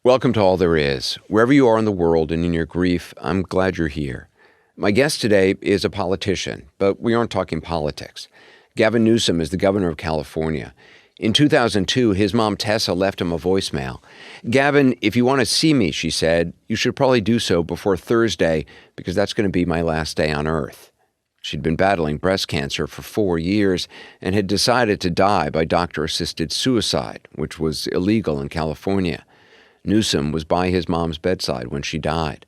Welcome to All There Is. Wherever you are in the world and in your grief, I'm glad you're here. My guest today is a politician, but we aren't talking politics. Gavin Newsom is the governor of California. In 2002, his mom Tessa left him a voicemail. "Gavin, if you want to see me," she said, "you should probably do so before Thursday because that's going to be my last day on earth." She'd been battling breast cancer for 4 years and had decided to die by doctor-assisted suicide, which was illegal in California. Newsom was by his mom's bedside when she died.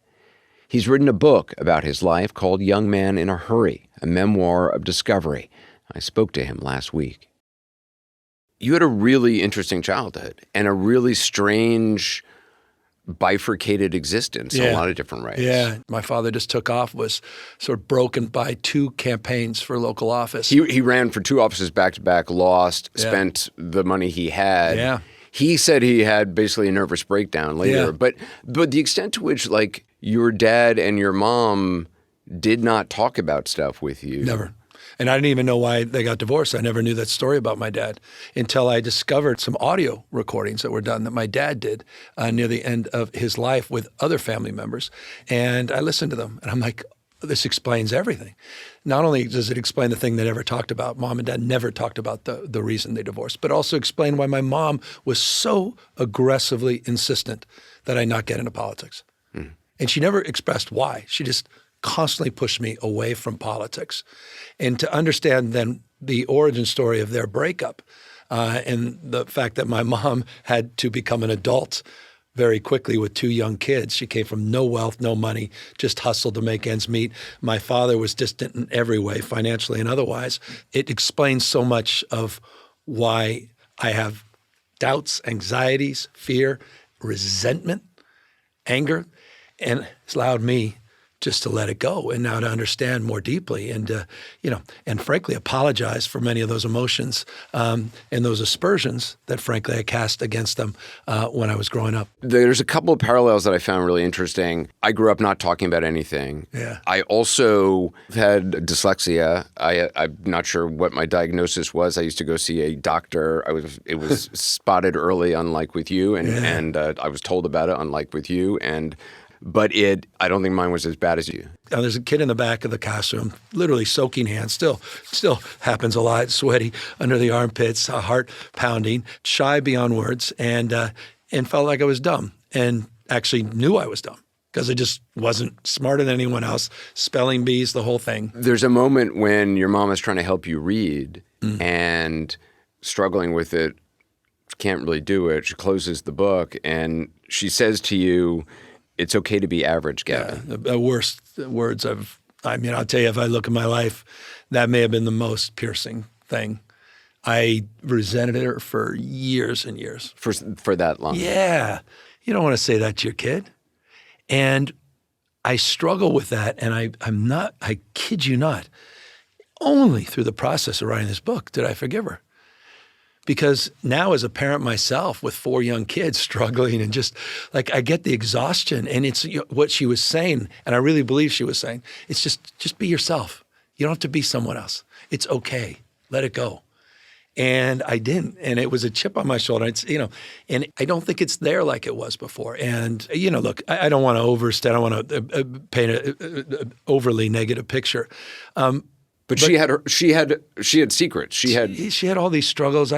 He's written a book about his life called Young Man in a Hurry, a memoir of discovery. I spoke to him last week. You had a really interesting childhood and a really strange, bifurcated existence in a lot of different ways. Yeah, my father just took off, was sort of broken by 2 campaigns for local office. He ran for 2 offices back-to-back, lost, spent the money he had. Yeah. He said he had basically a nervous breakdown later. Yeah. But the extent to which, like, your dad and your mom did not talk about stuff with you. Never. And I didn't even know why they got divorced. I never knew that story about my dad until I discovered some audio recordings that were done that my dad did near the end of his life with other family members. And I listened to them, and I'm like, this explains everything. Not only does it explain the thing they never talked about, mom and dad never talked about the reason they divorced, but also explain why my mom was so aggressively insistent that I not get into politics. And she never expressed why. She just constantly pushed me away from politics. And to understand then the origin story of their breakup and the fact that my mom had to become an adult very quickly with 2 young kids. She came from no wealth, no money, just hustled to make ends meet. My father was distant in every way, financially and otherwise. It explains so much of why I have doubts, anxieties, fear, resentment, anger, and it's allowed me just to let it go and now to understand more deeply and, and frankly apologize for many of those emotions and those aspersions that frankly I cast against them when I was growing up. There's a couple of parallels that I found really interesting. I grew up not talking about anything. Yeah. I also had dyslexia. I'm not sure what my diagnosis was. I used to go see a doctor. It was spotted early, unlike with you, and I was told about it, unlike with you, But I don't think mine was as bad as you. Now, there's a kid in the back of the classroom, literally soaking hands, still happens a lot, sweaty under the armpits, heart pounding, shy beyond words, and felt like I was dumb and actually knew I was dumb because I just wasn't smarter than anyone else, spelling bees, the whole thing. There's a moment when your mom is trying to help you read and struggling with it, can't really do it. She closes the book and she says to you, "It's okay to be average, Gavin." Yeah, the worst words I'll tell you, if I look at my life, that may have been the most piercing thing. I resented her for years and years. For that long. Yeah. You don't want to say that to your kid. And I struggle with that, and I kid you not, only through the process of writing this book did I forgive her. Because now as a parent myself with 4 young kids struggling and just like I get the exhaustion and it's what she was saying, and I really believe she was saying, it's just be yourself. You don't have to be someone else. It's okay. Let it go. And I didn't. And it was a chip on my shoulder. And I don't think it's there like it was before. And, look, I don't want to overstate. I don't want to paint an overly negative picture. But she had secrets. She had all these struggles.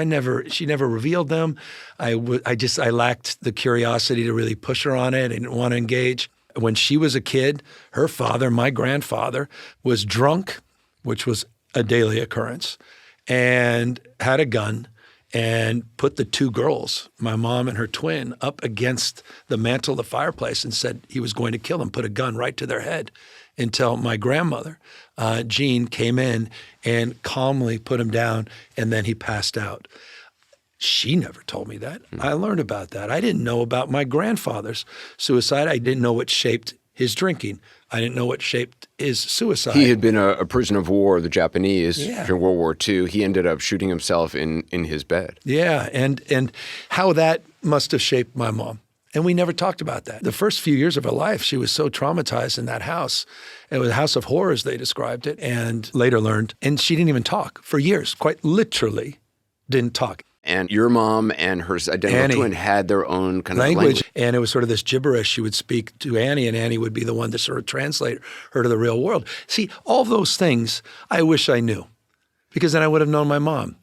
She never revealed them. I lacked the curiosity to really push her on it. I didn't want to engage. When she was a kid, her father, my grandfather, was drunk, which was a daily occurrence, and had a gun and put the 2 girls, my mom and her twin, up against the mantle of the fireplace and said he was going to kill them, put a gun right to their head. Until my grandmother, Jean, came in and calmly put him down, and then he passed out. She never told me that. I learned about that. I didn't know about my grandfather's suicide. I didn't know what shaped his drinking. I didn't know what shaped his suicide. He had been a prisoner of war, the Japanese, Yeah. during World War II. He ended up shooting himself in his bed. Yeah, and how that must have shaped my mom. And we never talked about that. The first few years of her life, she was so traumatized in that house. It was a house of horrors, they described it, and later learned. And she didn't even talk for years, quite literally didn't talk. And your mom and her identical Annie. twin had their own kind of language. And it was sort of this gibberish. She would speak to Annie, and Annie would be the one to sort of translate her to the real world. See, all those things I wish I knew, because then I would have known my mom.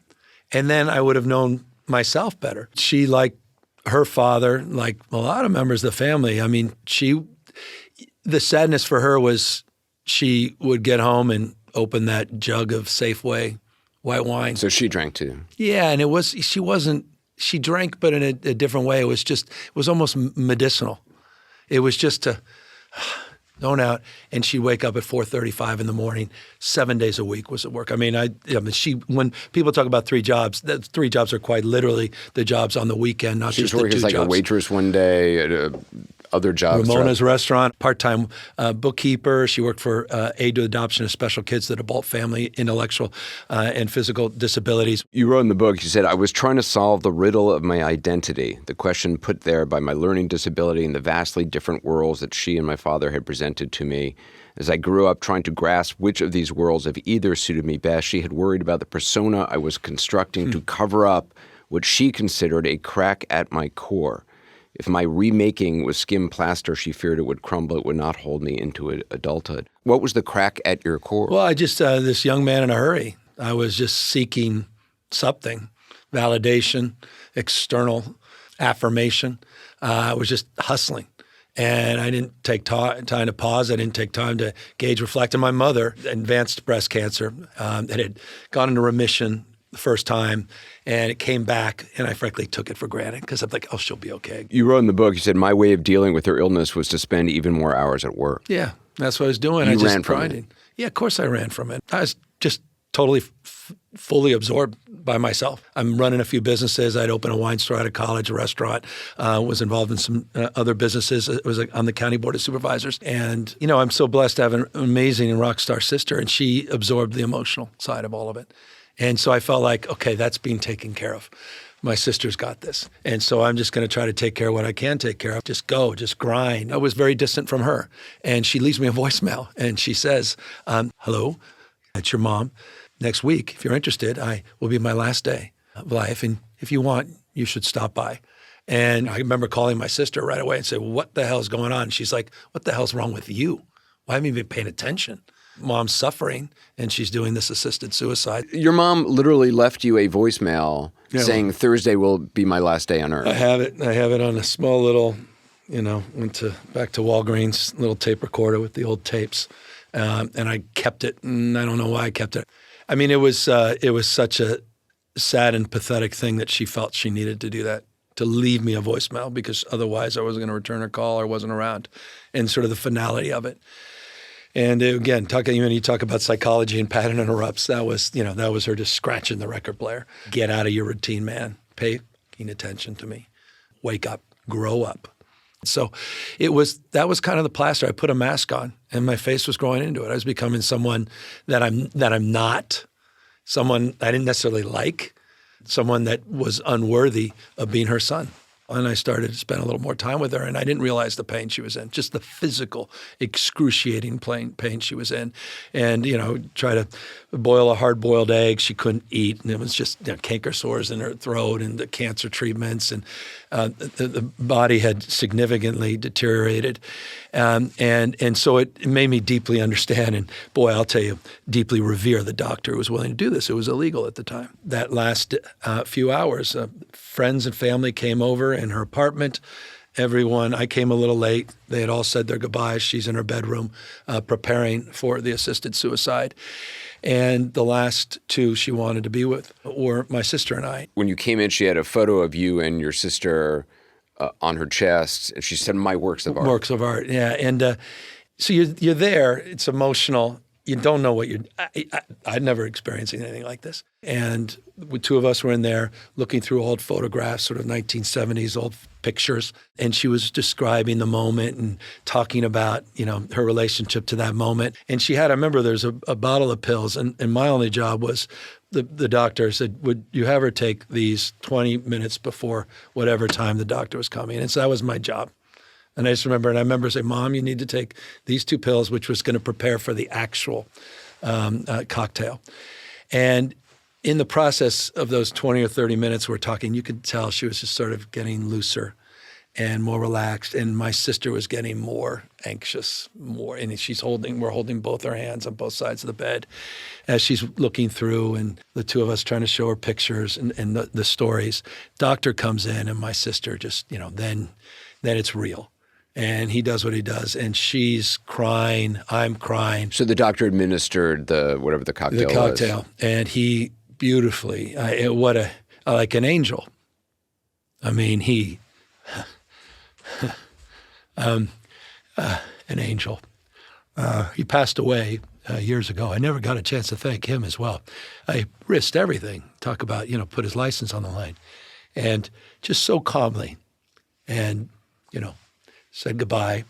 And then I would have known myself better. She, like her father, like a lot of members of the family, I mean, the sadness for her was she would get home and open that jug of Safeway white wine. So she drank too. Yeah, and she drank, but in a different way. It was almost medicinal. It was just to zone out, and she'd wake up at 4:35 in the morning, 7 days a week was at work. I mean, when people talk about 3 jobs, that 3 jobs are quite literally the jobs on the weekend, not She just was the working 2 as like jobs. a waitress one day at other jobs. Ramona's restaurant, part-time bookkeeper. She worked for Aid to Adoption of Special Kids, the DeBolt family, intellectual and physical disabilities. You wrote in the book, you said, I was trying to solve the riddle of my identity, the question put there by my learning disability and the vastly different worlds that she and my father had presented to me. As I grew up trying to grasp which of these worlds, if either suited me best, she had worried about the persona I was constructing to cover up what she considered a crack at my core. If my remaking was skim plaster, she feared it would crumble. It would not hold me into adulthood. What was the crack at your core? Well, I just, this young man in a hurry. I was just seeking something, validation, external affirmation. I was just hustling. And I didn't take time to pause. I didn't take time to gauge, reflect. And my mother, advanced breast cancer, that had gone into remission the first time, and it came back, and I frankly took it for granted because I'm like, oh, she'll be okay. You wrote in the book, you said, my way of dealing with her illness was to spend even more hours at work. Yeah, that's what I was doing. You ran from it. Yeah, of course I ran from it. I was just totally fully absorbed by myself. I'm running a few businesses. I'd opened a wine store out of college, a restaurant, was involved in some other businesses. It was on the county board of supervisors. And, you know, I'm so blessed to have an amazing and rock star sister, and she absorbed the emotional side of all of it. And so I felt like, okay, that's being taken care of. My sister's got this. And so I'm just going to try to take care of what I can take care of. Just go, just grind. I was very distant from her. And she leaves me a voicemail, and she says, hello, it's your mom. Next week, if you're interested, I will be my last day of life. And if you want, you should stop by. And I remember calling my sister right away and say, what the hell's going on? She's like, what the hell's wrong with you? Why haven't you been paying attention? Mom's suffering, and she's doing this assisted suicide. Your mom literally left you a voicemail saying Thursday will be my last day on earth. I have it. I have it on a small little, went back to Walgreens, little tape recorder with the old tapes, and I kept it. And I don't know why I kept it. I mean, it was such a sad and pathetic thing that she felt she needed to do that, to leave me a voicemail, because otherwise I wasn't going to return her call or wasn't around, and sort of the finality of it. And again, you talk about psychology and pattern interrupts. That was her just scratching the record player. Get out of your routine, man. Pay attention to me. Wake up. Grow up. So that was kind of the plaster. I put a mask on, and my face was growing into it. I was becoming someone that I'm not, someone I didn't necessarily like, someone that was unworthy of being her son. And I started to spend a little more time with her, and I didn't realize the pain she was in, just the physical, excruciating pain she was in. And, try to boil a hard-boiled egg, she couldn't eat, and it was just canker sores in her throat and the cancer treatments, and the body had significantly deteriorated. And so it made me deeply understand, and boy, I'll tell you, deeply revere the doctor who was willing to do this. It was illegal at the time. That last few hours, friends and family came over in her apartment. I came a little late. They had all said their goodbyes. She's in her bedroom preparing for the assisted suicide. And the last 2 she wanted to be with were my sister and I. When you came in, she had a photo of you and your sister on her chest, and she said, my works of art. Works of art, yeah. And so you're there. It's emotional. You don't know what I'd never experienced anything like this. And the 2 of us were in there looking through old photographs, sort of 1970s old pictures. And she was describing the moment and talking about, her relationship to that moment. And I remember there's a bottle of pills. And my only job was, the doctor said, would you have her take these 20 minutes before whatever time the doctor was coming? And so that was my job. And I remember saying, Mom, you need to take these 2 pills, which was going to prepare for the actual cocktail. And in the process of those 20 or 30 minutes we're talking, you could tell she was just sort of getting looser and more relaxed. And my sister was getting more anxious, and we're holding both our hands on both sides of the bed as she's looking through, and the two of us trying to show her pictures and the stories. Doctor comes in, and my sister just, then it's real. And he does what he does, and she's crying, I'm crying. So the doctor administered whatever the cocktail was. The cocktail, and he beautifully, like an angel. I mean, an angel. He passed away years ago. I never got a chance to thank him as well. I risked everything. Talk about, put his license on the line, and just so calmly, and said goodbye.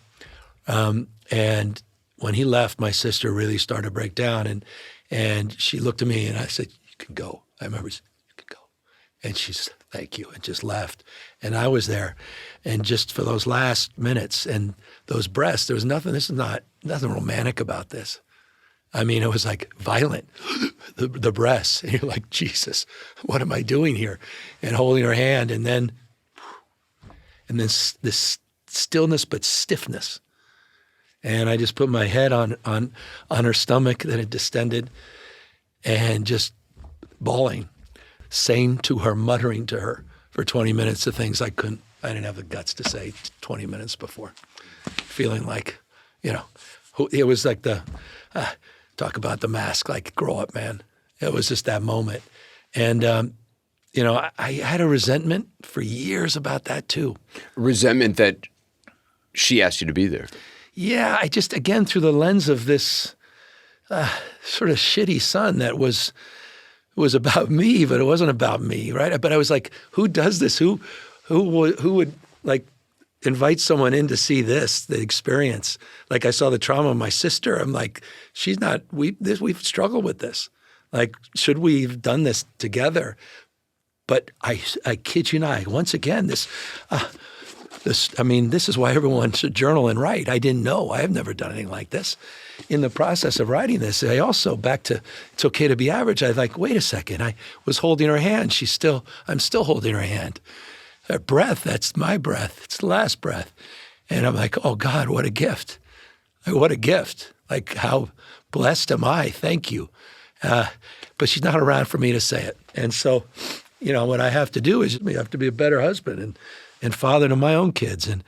And when he left, my sister really started to break down, and she looked at me, and I said, "You can go." I remember, "You can go," and she said, "Thank you," and just left. And I was there, and just for those last minutes and those breaths, there was nothing. This is nothing romantic about this. I mean, it was like violent, the breaths. And you're like, Jesus, what am I doing here? And holding her hand, and then this stillness but stiffness. And I just put my head on her stomach that had distended, and just bawling, saying to her, muttering to her for 20 minutes the things I didn't have the guts to say 20 minutes before. Feeling like, it was like talk about the mask, like, grow up, man. It was just that moment. And, I had a resentment for years about that too. Resentment that she asked you to be there. Yeah, I just, again, through the lens of this sort of shitty son that was about me, but it wasn't about me, right? But I was like, who does this? Who would like invite someone in to see the experience? Like, I saw the trauma of my sister. I'm like, we've struggled with this. Like, should we have done this together? But I kid you not, once again, this is why everyone should journal and write. I didn't know. I have never done anything like this. In the process of writing this, I also, back to It's Okay to Be Average, I was like, wait a second. I was holding her hand. I'm still holding her hand. Her breath, that's my breath. It's the last breath. And I'm like, oh God, what a gift. Like, what a gift. Like, how blessed am I? Thank you. But she's not around for me to say it. And so, what I have to do is I have to be a better husband and father to my own kids and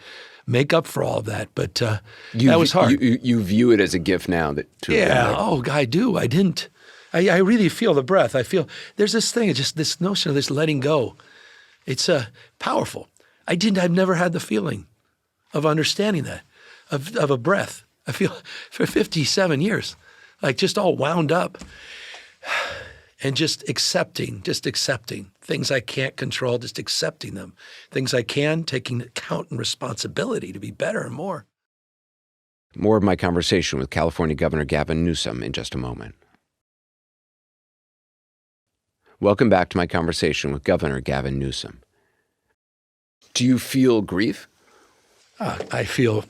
make up for all of that. But that was hard. You view it as a gift now that. I do. I didn't. I really feel the breath. I feel there's this thing, just this notion of this letting go. It's powerful. I've never had the feeling of understanding that, of a breath. I feel for 57 years, like just all wound up. And just accepting things I can't control, just accepting them. Things I can, taking account and responsibility to be better and more. More of my conversation with California Governor Gavin Newsom in just a moment. Welcome back to my conversation with Governor Gavin Newsom. Do you feel grief? I feel...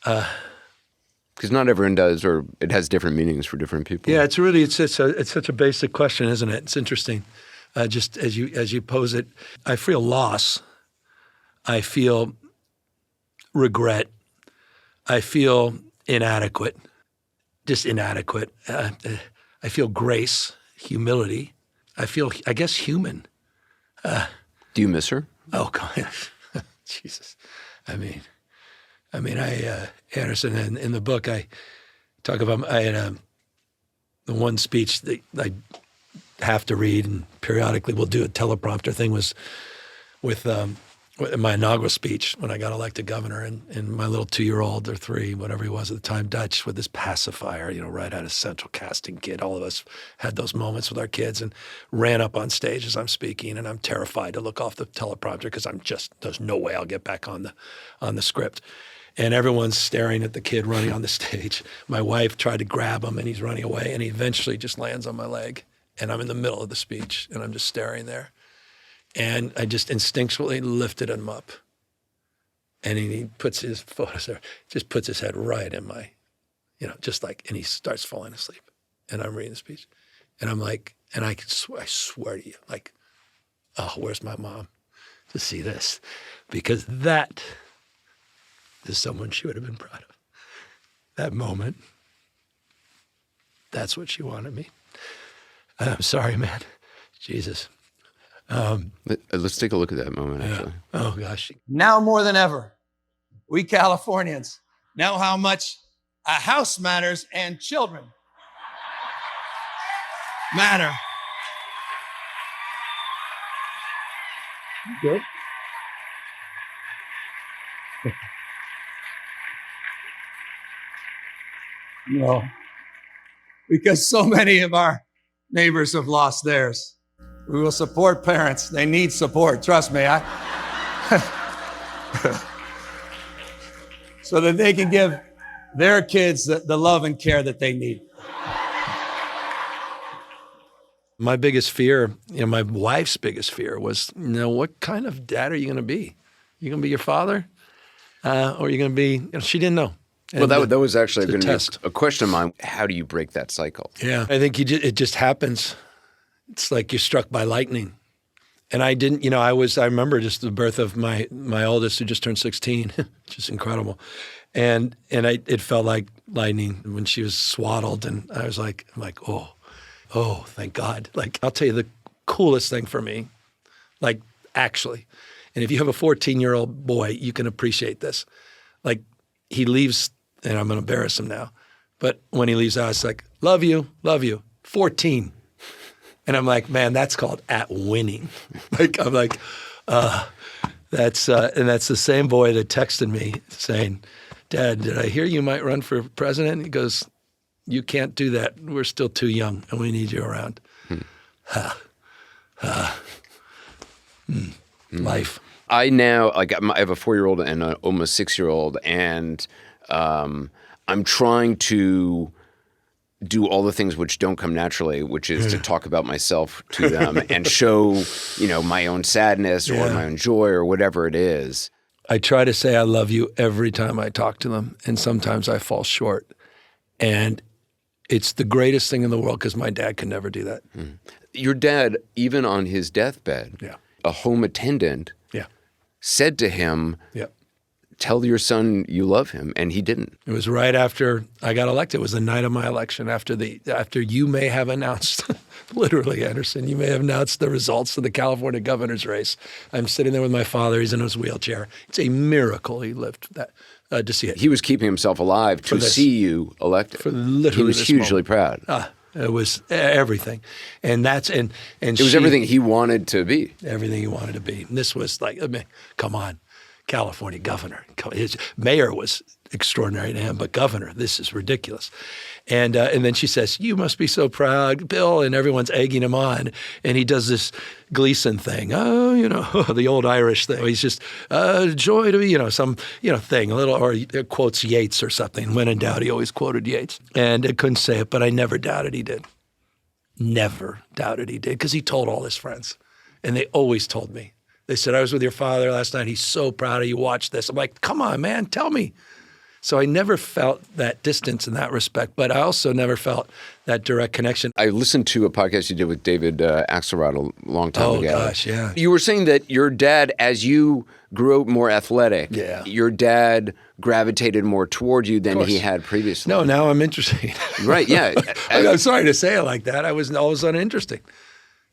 Because not everyone does, or it has different meanings for different people. Yeah, it's such a basic question, isn't it? It's interesting. Just as you pose it, I feel loss. I feel regret. I feel inadequate, just inadequate. I feel grace, humility. I feel, I guess, human. Do you miss her? Oh, God. Jesus. Anderson, in the book, I talk about, I had the one speech that I have to read, and periodically we'll do a teleprompter thing, was with my inaugural speech when I got elected governor, and my little 2-year-old or 3, whatever he was at the time, Dutch, with this pacifier, right out of Central Casting kid. All of us had those moments with our kids, and ran up on stage as I'm speaking, and I'm terrified to look off the teleprompter because there's no way I'll get back on the script. And everyone's staring at the kid running on the stage. My wife tried to grab him, and he's running away, and he eventually just lands on my leg. And I'm in the middle of the speech, and I'm just staring there. And I just instinctually lifted him up. And he puts his photos there, just puts his head right in my, and he starts falling asleep. And I'm reading the speech. And I'm like, and I swear to you, like, oh, where's my mom to see this? Because that is someone she would have been proud of. That moment, that's what she wanted me. I'm sorry, man. Jesus. Let's take a look at that moment, actually. Oh, gosh. Now more than ever, we Californians know how much a house matters and children matter. Good. No. Because so many of our neighbors have lost theirs. We will support parents. They need support. Trust me. So that they can give their kids the love and care that they need. My biggest fear, my wife's biggest fear was, what kind of dad are you going to be? You going to be your father? Or are you going to be, she didn't know. Well, that was actually going to be test. a question of mine. How do you break that cycle? Yeah, I think it just happens. It's like you're struck by lightning. And I didn't, I remember just the birth of my oldest, who just turned 16, which is incredible. And it felt like lightning when she was swaddled. And I was like, oh, thank God. Like, I'll tell you the coolest thing for me, like, actually, and if you have a 14-year-old boy, you can appreciate this. Like, he leaves, and I'm going to embarrass him now, but when he leaves out, it's like, love you, 14. And I'm like, man, that's called at winning. Like, I'm like, that's the same boy that texted me saying, Dad, did I hear you might run for president? And he goes, you can't do that. We're still too young, and we need you around. Life. I now, I have a 4-year-old and an almost 6-year-old, and I'm trying to do all the things which don't come naturally, which is to talk about myself to them and show, my own sadness or my own joy or whatever it is. I try to say I love you every time I talk to them, and sometimes I fall short. And it's the greatest thing in the world because my dad could never do that. Your dad, even on his deathbed, a home attendant said to him, tell your son you love him, and he didn't. It was right after I got elected. It was the night of my election, after you may have announced, literally, Anderson, you may have announced the results of the California governor's race. I'm sitting there with my father. He's in his wheelchair. It's a miracle he lived that to see it. He was keeping himself alive to see you elected. For literally he was this hugely moment. proud. It was everything, and it was everything he wanted to be. Everything he wanted to be. And this was like, come on, California governor. His mayor was extraordinary to him, but governor, this is ridiculous. And then she says, you must be so proud, Bill, and everyone's egging him on. And he does this Gleason thing. Oh, the old Irish thing. He's just, joy to be, some, thing, a little, or he quotes Yeats or something. When in doubt, he always quoted Yeats. And I couldn't say it, but I never doubted he did. Never doubted he did, because he told all his friends. And they always told me. They said, I was with your father last night. He's so proud of you. Watch this. I'm like, come on, man, tell me. So I never felt that distance in that respect, but I also never felt that direct connection. I listened to a podcast you did with David Axelrod a long time ago. Oh, gosh, yeah. You were saying that your dad, as you grew up more athletic, your dad gravitated more toward you than he had previously. No, now I'm interesting. Right, yeah. I'm sorry to say it like that. I was all of a sudden interesting.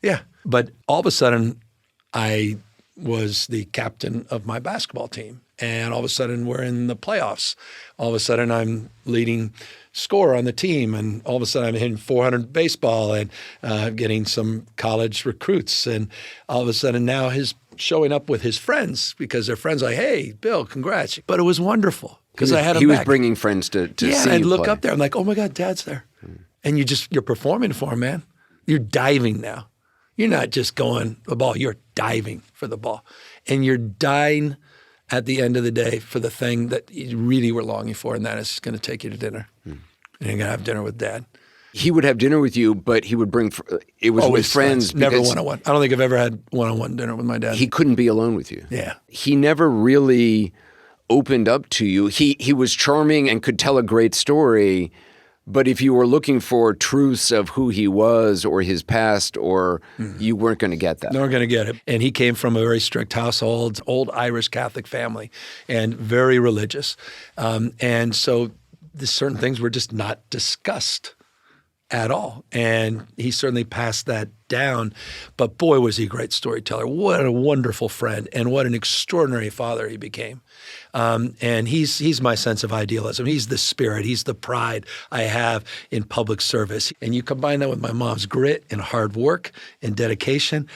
Yeah. But all of a sudden, I was the captain of my basketball team. And all of a sudden, we're in the playoffs. All of a sudden, I'm leading scorer on the team. And all of a sudden, I'm hitting 400 baseball and getting some college recruits. And all of a sudden, now he's showing up with his friends because their friends are like, hey, Bill, congrats. But it was wonderful because I had him He was back. bringing friends to see you and I'd look play. up there. I'm like, oh, my God, Dad's there. And you're performing for him, man. You're diving now. You're not just going the ball. You're diving for the ball. And you're dying at the end of the day for the thing that you really were longing for, and that is going to take you to dinner. And you're going to have dinner with Dad. He would have dinner with you, but he would bring it was Always with friends. Never one-on-one. I don't think I've ever had one-on-one dinner with my dad. He couldn't be alone with you. Yeah. He never really opened up to you. He was charming and could tell a great story, But if you were looking for truths of who he was or his past, or you weren't going to get that. No, we're going to get it. And he came from a very strict household, old Irish Catholic family, and very religious. And so certain things were just not discussed at all. And he certainly passed that down. But boy, was he a great storyteller. What a wonderful friend, and what an extraordinary father he became. And he's my sense of idealism. He's the spirit. He's the pride I have in public service. And you combine that with my mom's grit and hard work and dedication.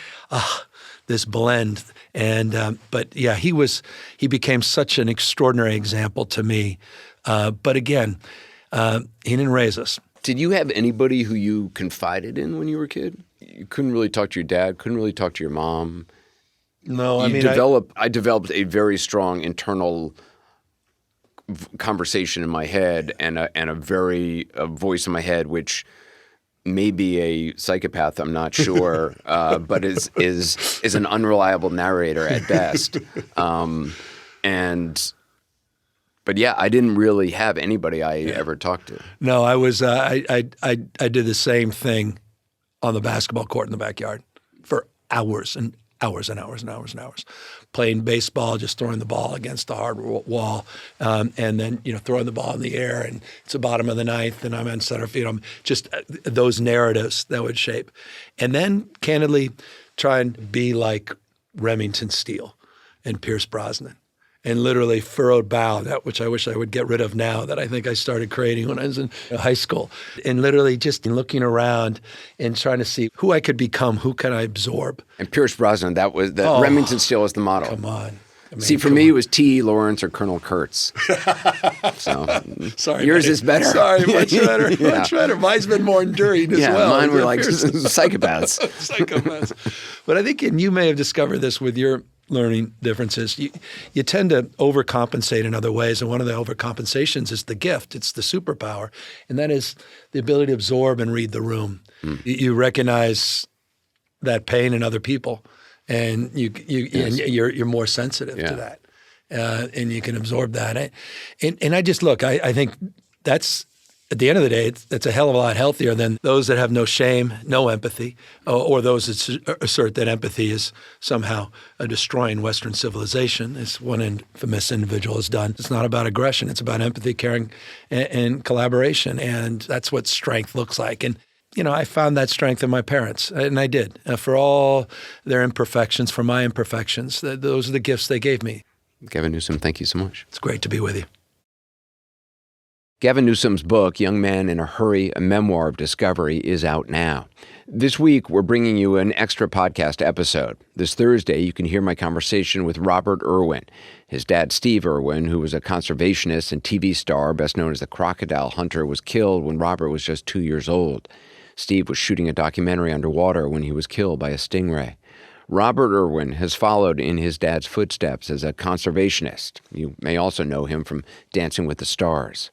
This blend. And but yeah, he became such an extraordinary example to me. But again, he didn't raise us. Did you have anybody who you confided in when you were a kid? You couldn't really talk to your dad, couldn't really talk to your mom. No, I developed a very strong internal conversation in my head and a voice in my head, which may be a psychopath, I'm not sure, but is an unreliable narrator at best. But yeah, I didn't really have anybody I ever talked to. No, I was. I did the same thing on the basketball court in the backyard for hours and hours and hours and hours and hours, playing baseball, just throwing the ball against the hard wall, and then throwing the ball in the air, and it's the bottom of the ninth, and I'm on center field. Just those narratives that would shape, and then candidly try and be like Remington Steele and Pierce Brosnan. And literally furrowed bow, that which I wish I would get rid of now, that I think I started creating when I was in high school. And literally just looking around and trying to see who I could become, who can I absorb. And Pierce Brosnan, that was Remington Steele was the model. Come on. See, for me, it was T.E. Lawrence or Colonel Kurtz. So, sorry, yours buddy. is better. Sorry, much better, Yeah. much better. Mine's been more enduring as well. Mine were like psychopaths. Psychopaths. But I think, and you may have discovered this with your learning differences, you tend to overcompensate in other ways. And one of the overcompensations is the gift. It's the superpower. And that is the ability to absorb and read the room. You recognize that pain in other people. And you're more sensitive to that, and you can absorb that. And I just look. I think that's at the end of the day, that's a hell of a lot healthier than those that have no shame, no empathy, or those that assert that empathy is somehow destroying Western civilization, as one infamous individual has done. It's not about aggression. It's about empathy, caring, and collaboration. And that's what strength looks like. And I found that strength in my parents, and I did. For all their imperfections, for my imperfections, those are the gifts they gave me. Gavin Newsom, thank you so much. It's great to be with you. Gavin Newsom's book, Young Man in a Hurry, a Memoir of Discovery, is out now. This week, we're bringing you an extra podcast episode. This Thursday, you can hear my conversation with Robert Irwin. His dad, Steve Irwin, who was a conservationist and TV star, best known as the Crocodile Hunter, was killed when Robert was just 2 years old. Steve was shooting a documentary underwater when he was killed by a stingray. Robert Irwin has followed in his dad's footsteps as a conservationist. You may also know him from Dancing with the Stars.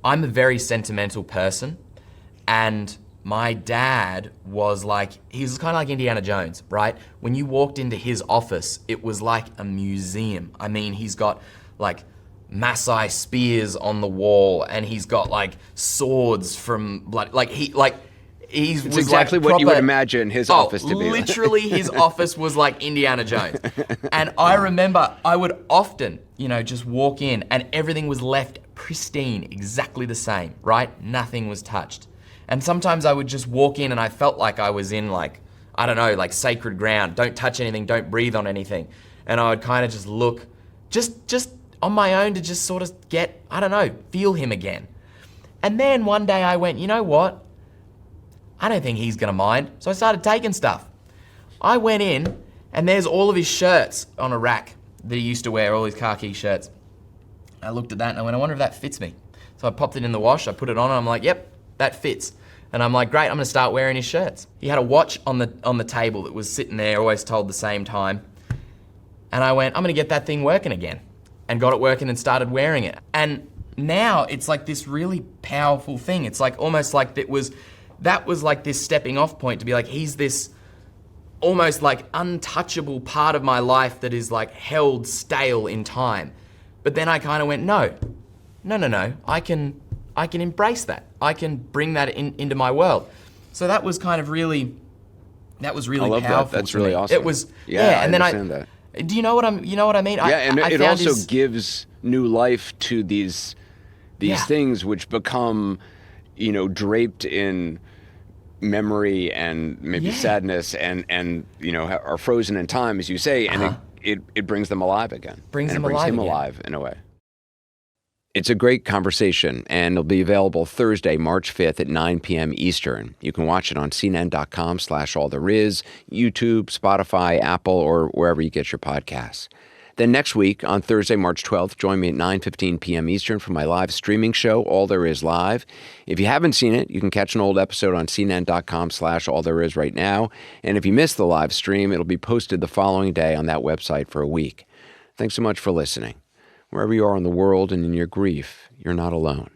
I'm a very sentimental person, and my dad was he was kind of like Indiana Jones, right? When you walked into his office, it was like a museum. I mean, he's got Maasai spears on the wall, and he's got swords from blood. It's exactly what you would imagine his office to be. Literally, his office was like Indiana Jones. And I remember I would often, just walk in, and everything was left pristine, exactly the same, right? Nothing was touched. And sometimes I would just walk in, and I felt like I was in sacred ground. Don't touch anything, don't breathe on anything. And I would kind of just look, just on my own to just sort of get, feel him again. And then one day I went, you know what? I don't think he's gonna mind. So I started taking stuff. I went in, and there's all of his shirts on a rack that he used to wear, all his khaki shirts. I looked at that and I went, I wonder if that fits me. So I popped it in the wash, I put it on, and I'm like, yep, that fits. And I'm like, great, I'm gonna start wearing his shirts. He had a watch on the table that was sitting there, always told the same time. And I went, I'm gonna get that thing working again. And got it working and started wearing it. And now it's like this really powerful thing. It's almost like that was this stepping off point to be he's this almost untouchable part of my life that is held stale in time. But then I kind of went, no, I can I can embrace that. I can bring that into my world. So that was kind of really, I love powerful. that. That's to really me. awesome. It was, Yeah, and then understand that. Do you know what I mean? Yeah, and I it found also his- gives new life to these Yeah. things which become, draped in memory and maybe Yeah. sadness and are frozen in time, as you say, and it brings them alive again. Brings and them it brings alive him again. alive in a way. It's a great conversation, and it'll be available Thursday, March 5th at 9 p.m. Eastern. You can watch it on cnn.com/alltheriz, YouTube, Spotify, Apple, or wherever you get your podcasts. Then next week, on Thursday, March 12th, join me at 9:15 p.m. Eastern for my live streaming show, All There Is Live. If you haven't seen it, you can catch an old episode on cnn.com/alltheriz right now. And if you missed the live stream, it'll be posted the following day on that website for a week. Thanks so much for listening. Wherever you are in the world and in your grief, you're not alone.